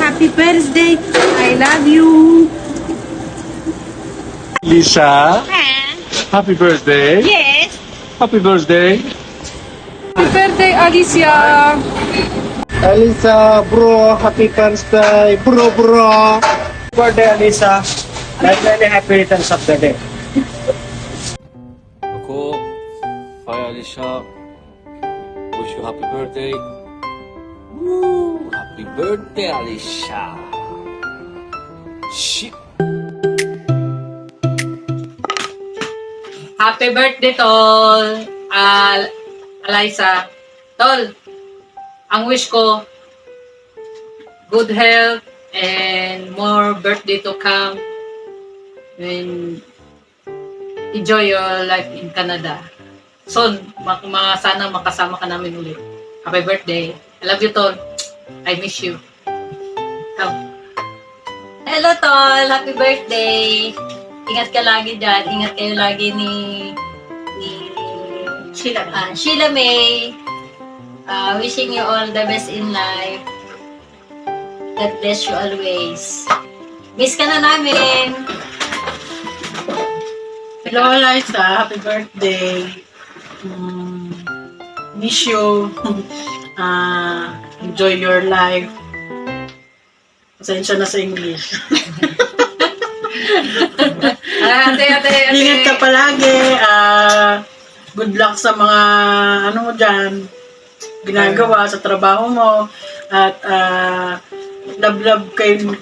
Happy birthday. I love you. Lisa, happy birthday. Yes. Happy birthday. Happy birthday, Alicia. Alisa, bro, happy birthday, bro. Happy birthday, Alisa. Very happy returns of the day. Ako, hi Alicia. Wish you happy birthday. Woo! Happy birthday, Alicia. Shit. Happy birthday, Tol. Eliza. Tol, ang wish ko, good health and more birthday to come. And enjoy your life in Canada. Soon, sana makasama ka namin ulit. Happy birthday. I love you, Tol. I miss you. Come. Hello, Tol! Happy birthday! Ingat ka lagi dyan. Ingat kayo lagi ni Sheila May. Wishing you all the best in life. God bless you always. Miss ka na namin. Hello, Eliza. Happy birthday. Miss you. Enjoy your life. Pasensya na sa English. Ate. Ingat ka palagi. Good luck sa mga ano mo dyan, ginagawa sa trabaho mo. At love kayo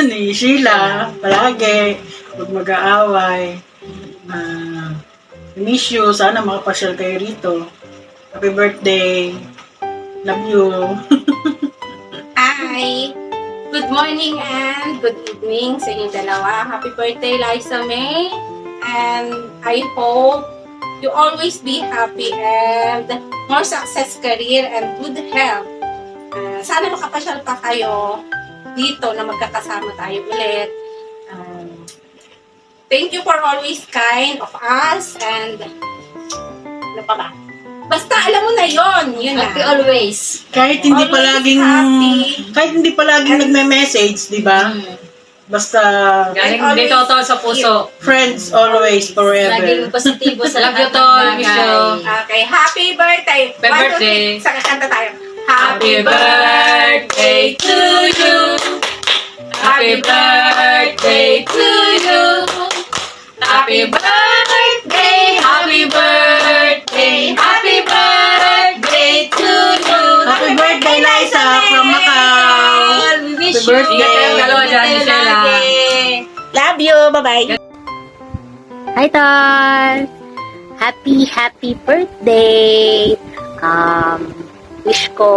ni Sheila palagi. Huwag mag-aaway. Miss you. Sana makapasyal kayo rito. Happy birthday. Love you. Hi! Good morning and good evening sa inyo dalawa. Happy birthday, Liza May. And I hope you always be happy and more success career and good health. Sana makapasyal pa kayo dito na magkakasama tayo ulit. Thank you for always kind of us and ano pa ba? Basta alam mo na yon, yun na. Happy always. Kahit hindi Always palaging nagme-message, di ba? Basta Galing dito, Tol, sa puso. friends always forever. Laging positibo sa Love you, lahat ng Tol. Miss you. bagay. Okay, happy birthday! Happy birthday. Saka kanta tayo. Happy birthday to you. Happy birthday to you. Happy birthday, happy birthday, happy birthday to you. Happy birthday, Liza, from Macau. We wish Happy birthday. you. Ingat kayong dalawa dyan, Ingat kayo Sheila. lagi. Love you! Bye-bye! Hi, Tol! Happy birthday! Wish ko,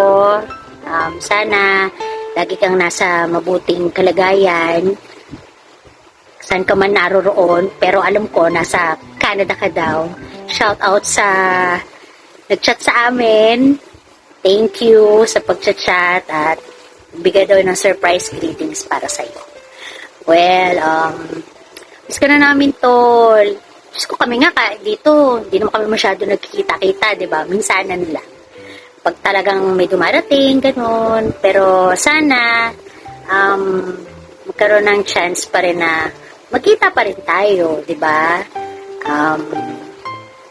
sana lagi kang nasa mabuting kalagayan. saan ka man naroroon, pero alam ko, nasa Canada ka daw. Shout out sa nag-chat sa amin. Thank you sa pag-chat at bigay daw ng surprise greetings para sa'yo. Well, miss ka na namin, tol. Miss ko kami nga dito, hindi naman kami masyado nagkikita-kita, di ba? Minsanan lang. Pag talagang may dumarating, ganun. Pero sana, magkaroon ng chance pa rin na magkita pa rin tayo, di ba?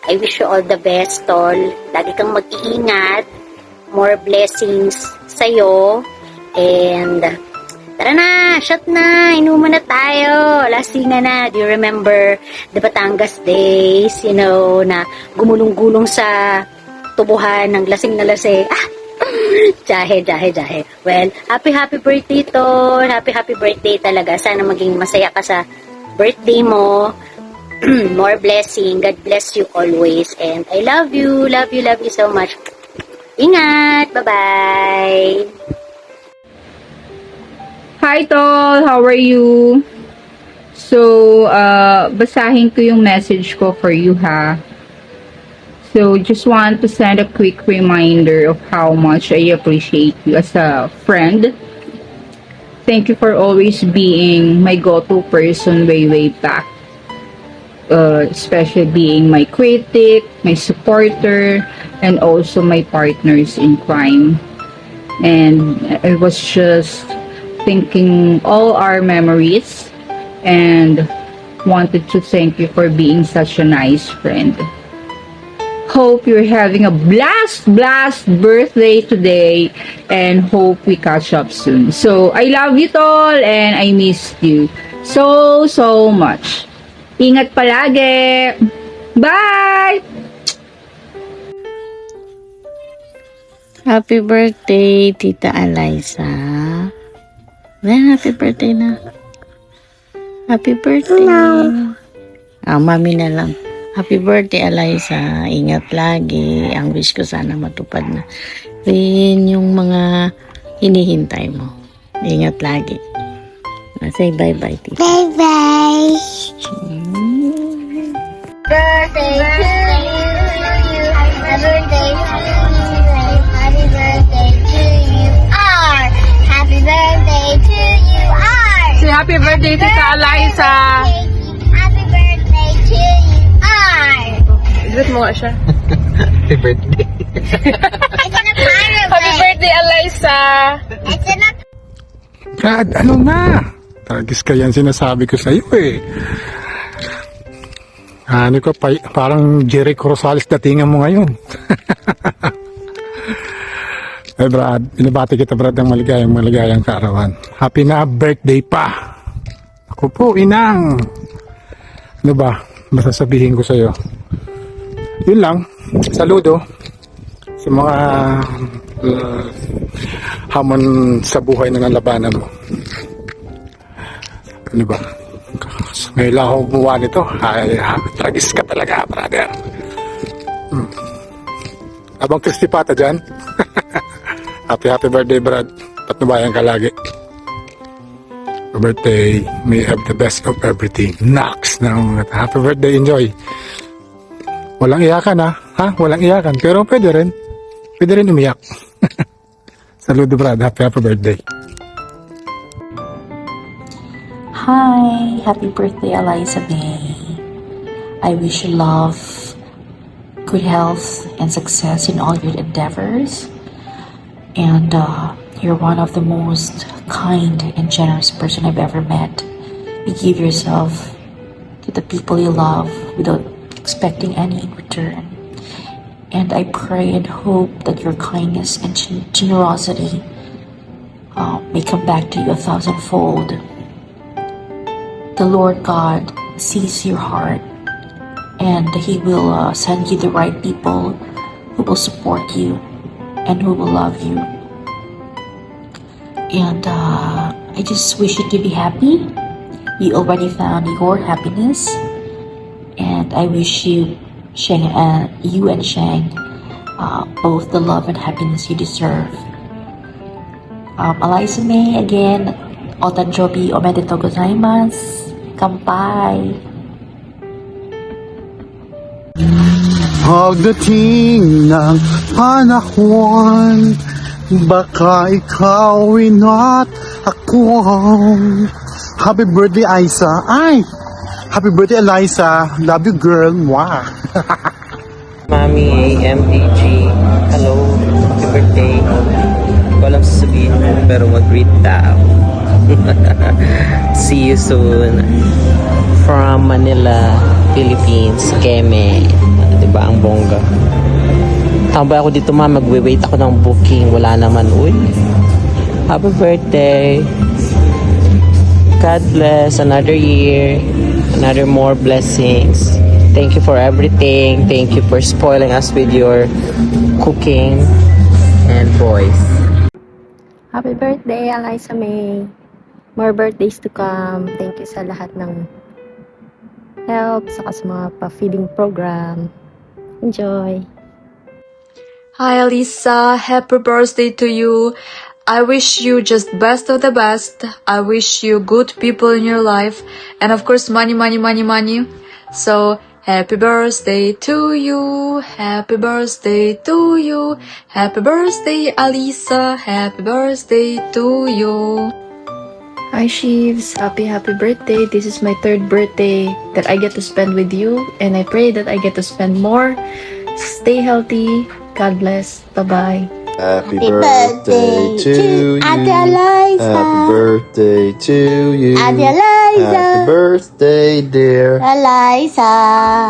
I wish you all the best, tol. Lagi kang mag-iingat. More blessings sa'yo. And, tara na, shot na, inuman na tayo. Lastingan na. Do you remember the Batangas days, you know, na gumulong-gulong sa tubuhan ng lasing na lasing. Jahe. Well, happy birthday, tol. Happy birthday talaga. Sana maging masaya ka sa birthday mo. More blessing. God bless you always. And I love you so much. Ingat. Bye-bye. Hi, Tol. How are you? So, basahin ko yung message ko for you, ha? So, just want to send a quick reminder of how much I appreciate you as a friend. Thank you for always being my go-to person way back. Especially being my critic, my supporter, and also my partners in crime. And I was just thinking all our memories and wanted to thank you for being such a nice friend. Hope you're having a blast birthday today and hope we catch up soon. So, I love you, tol, and I missed you so much. Ingat palagi. Bye! Happy birthday, Tita Eliza. Happy birthday na. Happy birthday. Mami na lang. Happy birthday, Eliza. Ingat lagi. Ang wish ko sana matupad na rin yung mga hinihintay mo. Ingat lagi. Say bye-bye, Tita. Bye-bye. Birthday to you. Happy birthday to you. Happy birthday to you. Happy birthday to you. Say happy birthday, Tita Eliza. Happy birthday to you. Igot mo nga siya. Happy birthday. It's an pirate. Happy birthday, Eliza. It's an Brad, ano na? Tagis ka yan sinasabi ko sa iyo eh. Ano ko, parang Jericho Rosales datingan mo ngayon. Eh Brad, binabati kita Brad ng maligayang kaarawan. Happy na birthday pa. Ako po, inang. Ano ba, masasabihin ko sa iyo? Yun lang, saludo sa mga hamon sa buhay ng labanan mo. Ano ba? Ngayon lang ako gumawa nito. Ay, tragis ka talaga, brother. Abang Kristi Pata dyan. Happy birthday, Brad. Patnubayan ka lagi. Happy birthday. May you have the best of everything. Nox. Happy birthday, enjoy. Walang iyakan ha? Walang iyakan. Pero pwede rin. Pwede rin umiyak. Saludo, Brad. Happy birthday. Hi, happy birthday, Eliza May. I wish you love, good health, and success in all your endeavors. And you're one of the most kind and generous person I've ever met. You give yourself to the people you love without expecting any in return. And I pray and hope that your kindness and generosity may come back to you 1,000-fold. The Lord God sees your heart, and He will send you the right people who will support you and who will love you. And I just wish you to be happy. You already found your happiness, and I wish you, you and Shang, both the love and happiness you deserve. Eliza May, again, otanjobi omedetou gozaimasu. Kampay! Pagdating ng panahon, baka ikaw at ako. Happy birthday, Aiza. Ay! Happy birthday, Eliza. Love you, girl. Mwah. Mami MDG, hello, happy birthday. Hindi ko alam sasabihin mo, pero mag-greet daw. See you soon. From Manila, Philippines, Keme. Diba ang bongga? Tambay ako dito, ma. Magwe-wait ako ng booking. Wala naman. Uy. Happy birthday. God bless. Another year. Another more blessings. Thank you for everything. Thank you for spoiling us with your cooking and voice. Happy birthday, Eliza May. More birthdays to come. Thank you sa lahat ng help, saka sa mga pa-feeding program. Enjoy! Hi, Alisa. Happy birthday to you. I wish you just best of the best. I wish you good people in your life. And of course, money, money, money, money. So, happy birthday to you. Happy birthday to you. Happy birthday, Alisa. Happy birthday to you. Hi Sheaves, happy birthday. This is my 3rd birthday that I get to spend with you, and I pray that I get to spend more. Stay healthy. God bless. Bye-bye. Happy birthday to you. Ate Eliza. Happy birthday to you. Ate Eliza. Happy birthday, dear. Eliza.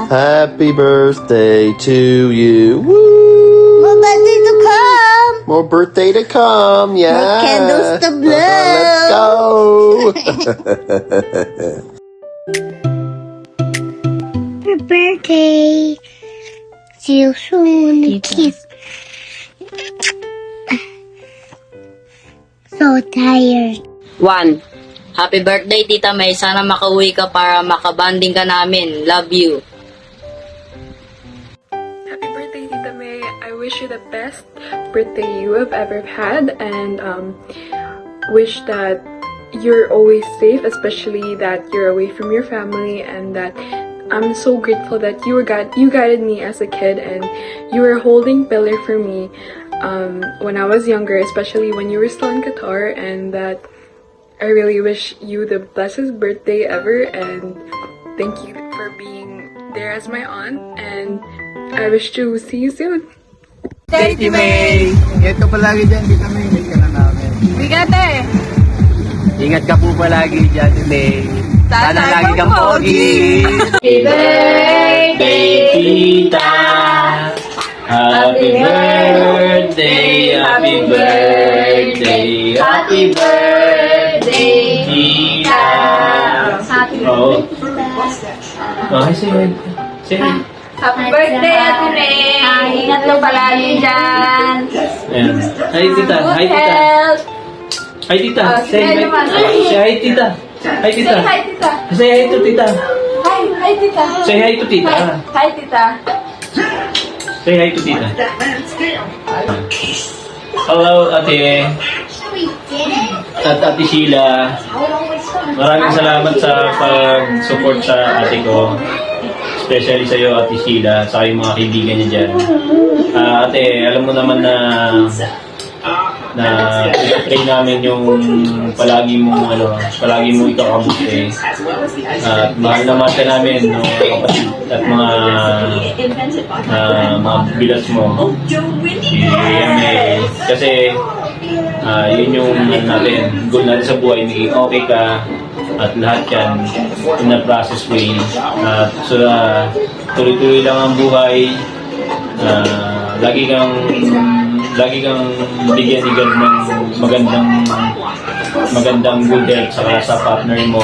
Happy birthday to you. Woo! More birthday to come. More birthday to come, yeah. More candles to blow. Let's go. Happy birthday. See you soon. Kiss. So tired. 1. Happy birthday, Tita May. Sana makauwi ka para makabanding ka namin. Love you. Happy birthday, Tita May. I wish you the best birthday you have ever had, and wish that you're always safe, especially that you're away from your family, and that I'm so grateful that you guided me as a kid, and you were a holding pillar for me when I was younger, especially when you were still in Qatar, and that I really wish you the bestest birthday ever, and thank you for being there as my aunt, and I wish to see you soon. Thank you, May! Ingat ka palagi dyan, Tita May. Ingat ka na namin. Bigate! Ingat ka po palagi dyan, May. Sana lagi kang pogi! Happy birthday, Tita! Happy birthday, happy birthday, happy birthday, Tita! Happy Oh, hi, say hi. Say hi. Happy birthday, Ate May! Ingat lang palagi dyan! Ayan. Hi, Tita. Hi, Good Tita. health! Hi, Tita. Say hi naman. Say hi, Tita. Hi, Tita. Say hi, Tita! Say hi to Tita. Hi, Tita! Say hi to Tita. Hi, Tita! Say hi to Tita. Hello, Ate. At Ate Sheila. Maraming salamat sa pag-support sa ate ko. Especially sa iyo, Ate Sheila, sa yung mga kaibigan niya dyan. Ate, alam mo naman na pray namin yung palagi mong ikaw kabuti. At mahal na mahal ka namin, no, kapatid at mga bilas mo. Si Eme. Kasi yun yung natin, goal natin sa buhay, maging okay ka. At lahat yan in a process way. At so tuloy-tuloy lang ang buhay. Lagi kang bigyan ni God ng magandang good health sa partner mo,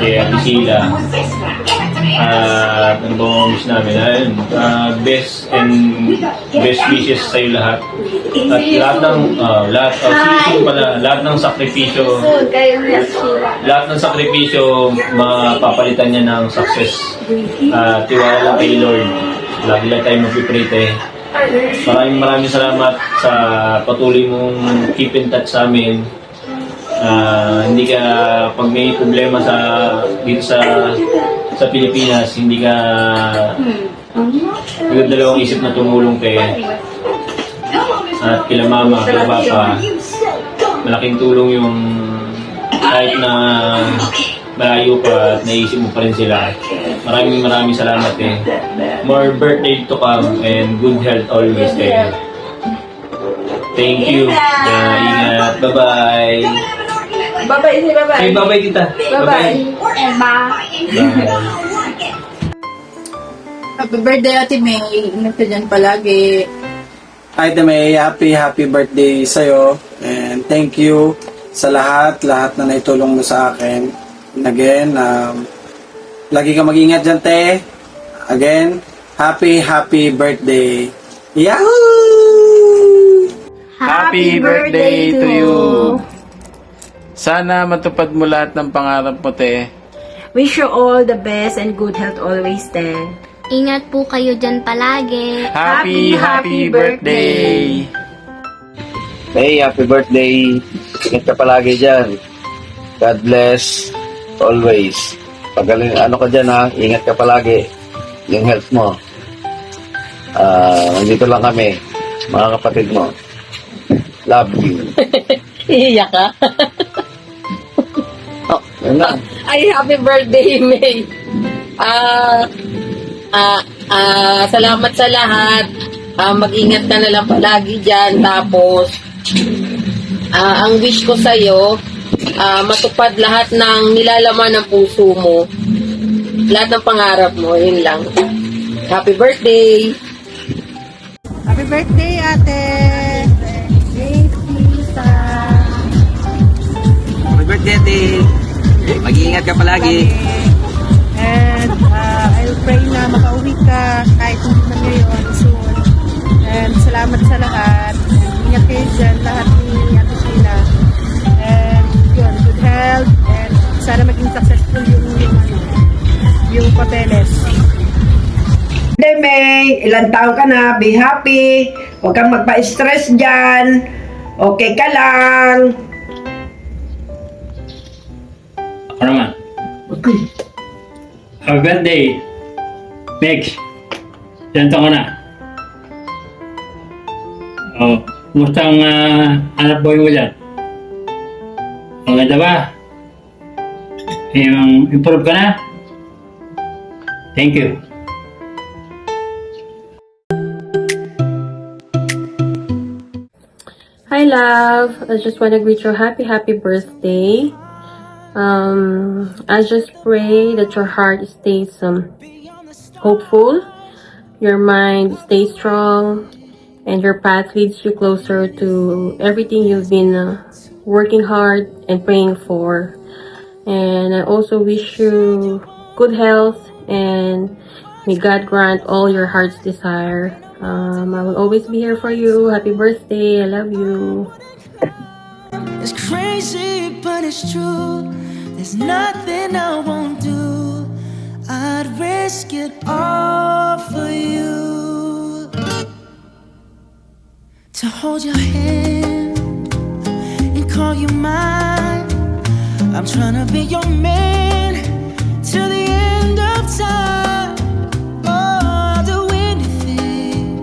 kay Ate Sheila. At ano ba wish namin? Ayun, best wishes sa iyo lahat. At lahat ng sakripisyo mapapalitan niya ng success. Tiwala lang kay Lord. Lagi lang tayo mag-pray. Maraming salamat sa patuloy mong keep in touch sa amin. Hindi ka, pag may problema dito sa Pilipinas, hindi ka nagdalawang isip na tumulong at kila mama, kila papa. Malaking tulong yung kahit na malayo pa at naisip mo pa rin sila. Maraming salamat More birthday to come and good health always Thank you. Ingat. Bye-bye. Bye-bye. Hey, bye-bye tita. Bye-bye. Happy birthday, Ate May. Ingat ka dyan palagi. Ate May, happy birthday sa'yo. And thank you sa lahat na naitulong mo sa akin. And again, lagi ka mag-ingat dyan, te. Again, happy birthday. Yahoo! Happy birthday to you! Sana matupad mo lahat ng pangarap mo, te. Wish you all the best and good health always, te. Ingat po kayo dyan palagi. Happy birthday! Hey, happy birthday. Ingat ka palagi dyan. God bless always. Pagaling ka dyan ha, ingat ka palagi. Yung health mo. Nandito lang kami, mga kapatid mo. Love you. Iiyak ka? Ay, happy birthday, May. Salamat sa lahat. Mag-ingat ka na lang palagi dyan. Tapos, ang wish ko sa'yo, matupad lahat ng nilalaman ng puso mo. Lahat ng pangarap mo. Yun lang. Happy birthday! Happy birthday, ate! Happy birthday, ate. Mag-iingat ka palagi. And I'll pray na makauwi ka kahit hindi man ngayon, soon. And salamat sa lahat. And ingat kayo dyan, lahat ni Ate Sheila. And yun, good health. And sana maging successful yung papeles. Hey May, ilang taon ka na, be happy. Huwag kang magpa-stress dyan. Okay ka lang. Ako naman. Happy birthday, Meg. Ilan taon ka na? Kumusta ang anak boy mo dyan? Maganda ba? Improve ka na? Thank you. Hi, love. I just want to greet you happy birthday. I just pray that your heart stays hopeful, your mind stays strong, and your path leads you closer to everything you've been working hard and praying for. And I also wish you good health, and may God grant all your heart's desire. I will always be here for you. Happy birthday. I love you. It's crazy, but it's true. There's nothing I won't do. I'd risk it all for you. To hold your hand and call you mine. I'm trying to be your man till the end of time. Oh, I'll do anything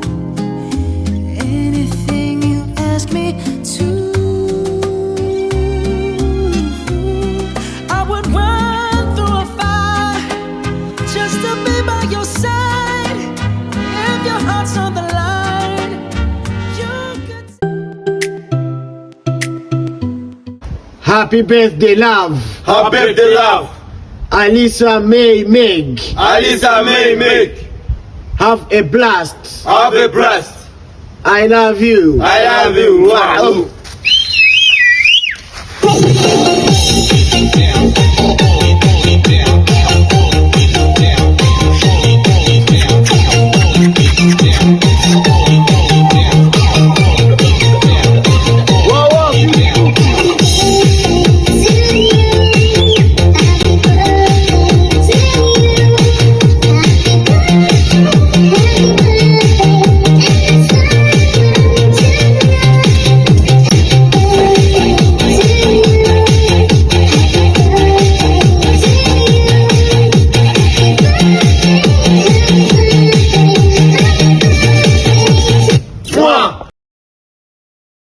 you ask me to. I would run through a fire just to be by your side. If your heart's on the line, you could. Happy birthday, love. Happy birthday, love. Alisa May Meg. Alisa May Meg. Have a blast. Have a blast. I love you. I love you. Wow.